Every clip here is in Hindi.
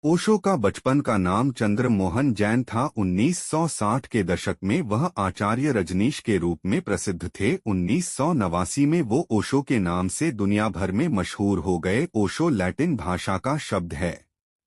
ओशो का बचपन का नाम चंद्र मोहन जैन था। 1960 के दशक में वह आचार्य रजनीश के रूप में प्रसिद्ध थे। 1989 में वो ओशो के नाम से दुनिया भर में मशहूर हो गए। ओशो लैटिन भाषा का शब्द है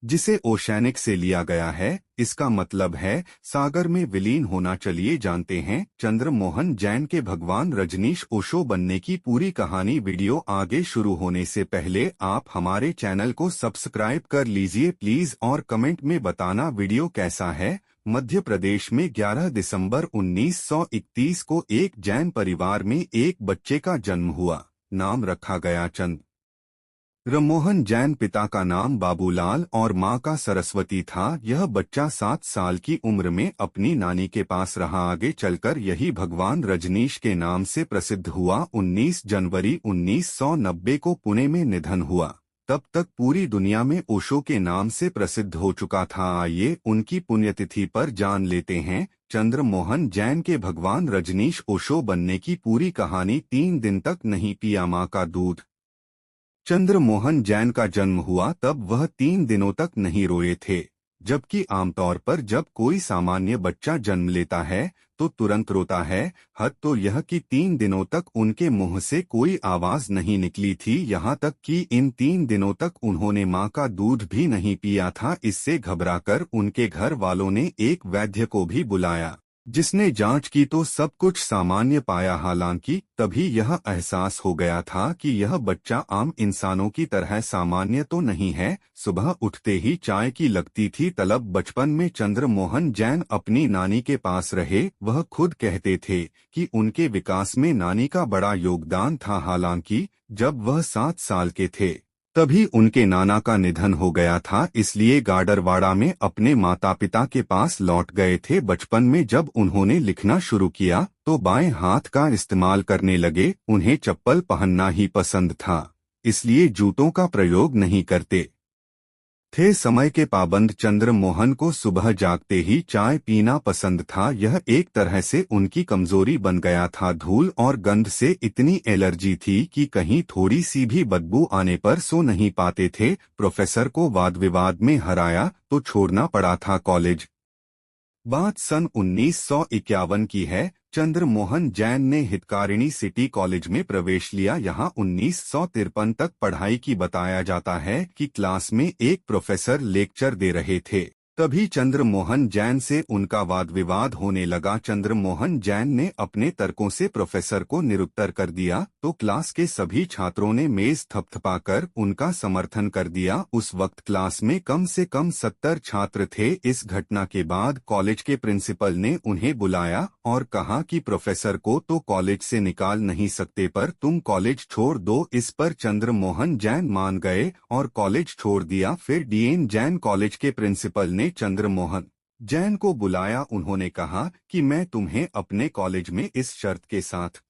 जिसे ओशैनिक से लिया गया है। इसका मतलब है सागर में विलीन होना। चलिए जानते हैं चंद्र मोहन जैन के भगवान रजनीश ओशो बनने की पूरी कहानी। वीडियो आगे शुरू होने से पहले आप हमारे चैनल को सब्सक्राइब कर लीजिए प्लीज, और कमेंट में बताना वीडियो कैसा है। मध्य प्रदेश में 11 दिसंबर 1931 को एक जैन परिवार में एक बच्चे का जन्म हुआ। नाम रखा गया चंद्र मोहन जैन। पिता का नाम बाबूलाल और मां का सरस्वती था। यह बच्चा 7 साल की उम्र में अपनी नानी के पास रहा। आगे चलकर यही भगवान रजनीश के नाम से प्रसिद्ध हुआ। 19 जनवरी 1990 को पुणे में निधन हुआ। तब तक पूरी दुनिया में ओशो के नाम से प्रसिद्ध हो चुका था। आइए उनकी पुण्यतिथि पर जान लेते हैं चंद्र मोहन जैन के भगवान रजनीश ओशो बनने की पूरी कहानी। 3 दिन तक नहीं पिया मां का दूध। चंद्र मोहन जैन का जन्म हुआ तब वह 3 दिनों तक नहीं रोए थे, जबकि आमतौर पर जब कोई सामान्य बच्चा जन्म लेता है तो तुरंत रोता है। हद तो यह कि 3 दिनों तक उनके मुंह से कोई आवाज नहीं निकली थी। यहाँ तक कि इन 3 दिनों तक उन्होंने मां का दूध भी नहीं पिया था। इससे घबराकर उनके घर वालों ने एक वैद्य को भी बुलाया, जिसने जांच की तो सब कुछ सामान्य पाया। हालांकि तभी यह एहसास हो गया था कि यह बच्चा आम इंसानों की तरह सामान्य तो नहीं है। सुबह उठते ही चाय की लगती थी तलब। बचपन में चंद्र मोहन जैन अपनी नानी के पास रहे। वह खुद कहते थे कि उनके विकास में नानी का बड़ा योगदान था। हालांकि जब वह 7 साल के थे तभी उनके नाना का निधन हो गया था, इसलिए गाडरवाड़ा में अपने माता पिता के पास लौट गए थे। बचपन में जब उन्होंने लिखना शुरू किया तो बाएं हाथ का इस्तेमाल करने लगे। उन्हें चप्पल पहनना ही पसंद था, इसलिए जूतों का प्रयोग नहीं करते थे। समय के पाबंद चंद्र मोहन को सुबह जागते ही चाय पीना पसंद था। यह एक तरह से उनकी कमजोरी बन गया था। धूल और गंध से इतनी एलर्जी थी कि कहीं थोड़ी सी भी बदबू आने पर सो नहीं पाते थे। प्रोफेसर को वाद विवाद में हराया तो छोड़ना पड़ा था कॉलेज। बात सन 1951 की है। चंद्र मोहन जैन ने हितकारिणी सिटी कॉलेज में प्रवेश लिया। यहाँ 1953 तक पढ़ाई की। बताया जाता है कि क्लास में एक प्रोफेसर लेक्चर दे रहे थे, तभी चंद्र मोहन जैन से उनका वाद विवाद होने लगा। चंद्र मोहन जैन ने अपने तर्कों से प्रोफेसर को निरुत्तर कर दिया तो क्लास के सभी छात्रों ने मेज थपथपाकर उनका समर्थन कर दिया। उस वक्त क्लास में कम से कम 70 छात्र थे। इस घटना के बाद कॉलेज के प्रिंसिपल ने उन्हें बुलाया और कहा कि प्रोफेसर को तो कॉलेज से निकाल नहीं सकते, पर तुम कॉलेज छोड़ दो। इस पर चंद्र मोहन जैन मान गए और कॉलेज छोड़ दिया। फिर डीएन जैन कॉलेज के प्रिंसिपल ने चंद्र मोहन जैन को बुलाया। उन्होंने कहा कि मैं तुम्हें अपने कॉलेज में इस शर्त के साथ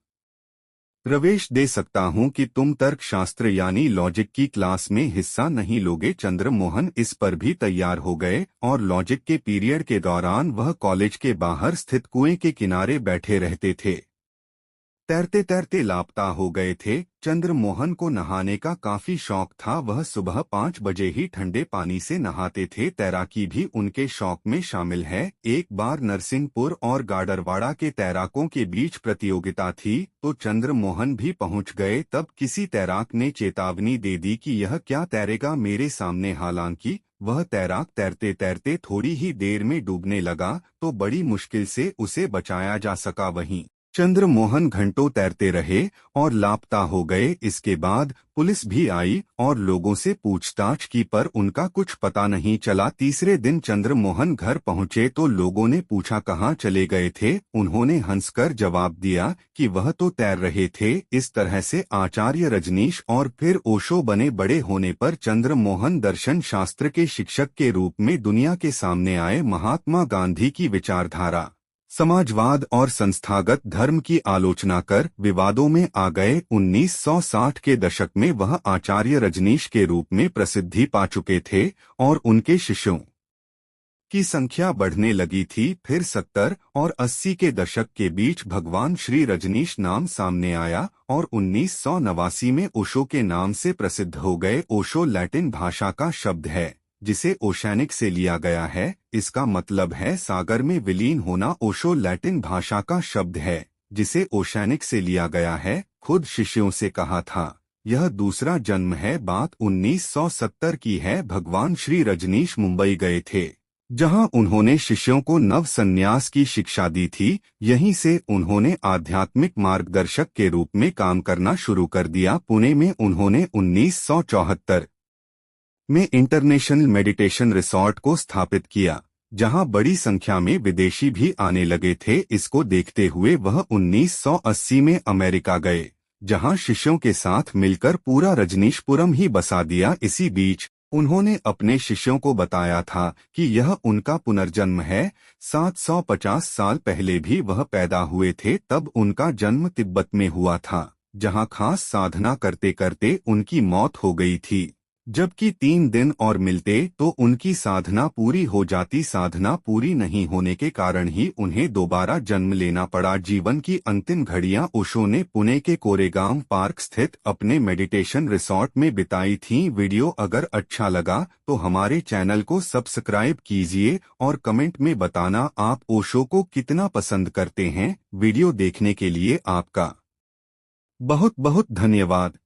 प्रवेश दे सकता हूं कि तुम तर्कशास्त्र यानी लॉजिक की क्लास में हिस्सा नहीं लोगे। चंद्र मोहन इस पर भी तैयार हो गए और लॉजिक के पीरियड के दौरान वह कॉलेज के बाहर स्थित कुएं के किनारे बैठे रहते थे। तैरते तैरते लापता हो गए थे। चंद्र मोहन को नहाने का काफी शौक था। वह सुबह 5 बजे ही ठंडे पानी से नहाते थे। तैराकी भी उनके शौक में शामिल है। एक बार नरसिंहपुर और गाडरवाड़ा के तैराकों के बीच प्रतियोगिता थी तो चंद्र मोहन भी पहुंच गए। तब किसी तैराक ने चेतावनी दे दी कि यह क्या तैरेगा मेरे सामने। हालांकि वह तैराक तैरते तैरते थोड़ी ही देर में डूबने लगा तो बड़ी मुश्किल से उसे बचाया जा सका। वहीं चंद्र मोहन घंटों तैरते रहे और लापता हो गए। इसके बाद पुलिस भी आई और लोगों से पूछताछ की, पर उनका कुछ पता नहीं चला। तीसरे दिन चंद्र मोहन घर पहुंचे तो लोगों ने पूछा कहाँ चले गए थे। उन्होंने हंसकर जवाब दिया कि वह तो तैर रहे थे। इस तरह से आचार्य रजनीश और फिर ओशो बने। बड़े होने पर चंद्र मोहन दर्शन शास्त्र के शिक्षक के रूप में दुनिया के सामने आए। महात्मा गांधी की विचारधारा, समाजवाद और संस्थागत धर्म की आलोचना कर विवादों में आ गए। 1960 के दशक में वह आचार्य रजनीश के रूप में प्रसिद्धि पा चुके थे और उनके शिष्यों की संख्या बढ़ने लगी थी। फिर 70 और 80 के दशक के बीच भगवान श्री रजनीश नाम सामने आया और 1989 में ओशो के नाम से प्रसिद्ध हो गए। ओशो लैटिन भाषा का शब्द है जिसे ओशैनिक से लिया गया है। इसका मतलब है सागर में विलीन होना। ओशो लैटिन भाषा का शब्द है जिसे ओशैनिक से लिया गया है। खुद शिष्यों से कहा था, यह दूसरा जन्म है। बात 1970 की है। भगवान श्री रजनीश मुंबई गए थे, जहां उन्होंने शिष्यों को नव संन्यास की शिक्षा दी थी। यहीं से उन्होंने आध्यात्मिक मार्गदर्शक के रूप में काम करना शुरू कर दिया। पुणे में उन्होंने 1974 में इंटरनेशनल मेडिटेशन रिसॉर्ट को स्थापित किया, जहां बड़ी संख्या में विदेशी भी आने लगे थे। इसको देखते हुए वह 1980 में अमेरिका गए, जहां शिष्यों के साथ मिलकर पूरा रजनीशपुरम ही बसा दिया। इसी बीच उन्होंने अपने शिष्यों को बताया था कि यह उनका पुनर्जन्म है। 750 साल पहले भी वह पैदा हुए थे। तब उनका जन्म तिब्बत में हुआ था, जहां खास साधना करते करते उनकी मौत हो गई थी। जबकि 3 दिन और मिलते तो उनकी साधना पूरी हो जाती। साधना पूरी नहीं होने के कारण ही उन्हें दोबारा जन्म लेना पड़ा। जीवन की अंतिम घड़ियां ओशो ने पुणे के कोरेगांव पार्क स्थित अपने मेडिटेशन रिसॉर्ट में बिताई थीं। वीडियो अगर अच्छा लगा तो हमारे चैनल को सब्सक्राइब कीजिए और कमेंट में बताना आप ओशो को कितना पसंद करते हैं। वीडियो देखने के लिए आपका बहुत बहुत धन्यवाद।